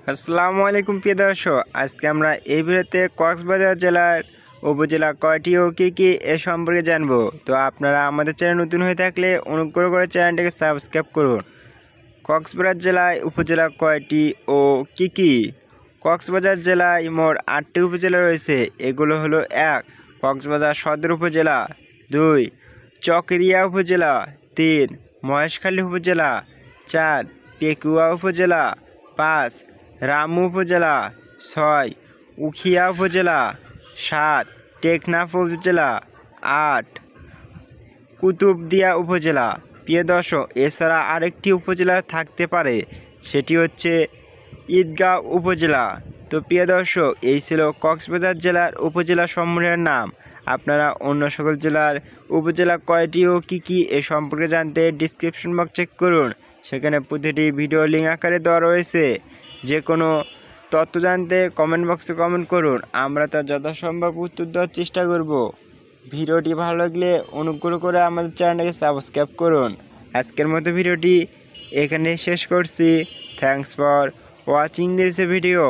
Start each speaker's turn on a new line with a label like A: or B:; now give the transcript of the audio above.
A: আসসালামু আলাইকুম প্রিয় দর্শক, আজকে আমরা এই ভিডিওতে কক্সবাজার জেলার উপজেলা কয়টি ও কী কী এ সম্পর্কে জানবো। তো আপনারা আমাদের চ্যানেল নতুন হয়ে থাকলে অনুগ্রহ করে চ্যানেলটিকে সাবস্ক্রাইব করুন। কক্সবাজার জেলায় উপজেলা কয়টি ও কী কী? কক্সবাজার জেলায় মোট ৮টি উপজেলা রয়েছে। এগুলো হলো: ১. কক্সবাজার সদর উপজেলা, ২. চকরিয়া উপজেলা, ৩. মহেশখালী উপজেলা, ৪. পেকুয়া উপজেলা, ৫. রামু উপজেলা, ৬. উখিয়া উপজেলা, ৭. টেকনাফ উপজেলা, ৮. কুতুবদিয়া উপজেলা। প্রিয় দর্শক, এছাড়া আরেকটি উপজেলা থাকতে পারে, সেটি হচ্ছে ঈদগাঁও উপজেলা। তো প্রিয় দর্শক, এই ছিল কক্সবাজার জেলার উপজেলা সমূহের নাম। আপনারা অন্য সকল জেলার উপজেলা কয়টি ও কী কী এ সম্পর্কে জানতে ডিসক্রিপশন বক্স চেক করুন, সেখানে প্রতিটি ভিডিও লিঙ্ক আকারে দেওয়া রয়েছে। যে কোনো তথ্য জানতে কমেন্ট বক্সে কমেন্ট করুন, আমরা তার যথাসম্ভব উত্তর দেওয়ার চেষ্টা করব। ভিডিওটি ভালো লাগলে অনুগ্রহ করে আমাদের চ্যানেলটাকে সাবস্ক্রাইব করুন। আজকের মতো ভিডিওটি এখানে শেষ করছি। Thanks for watching this video.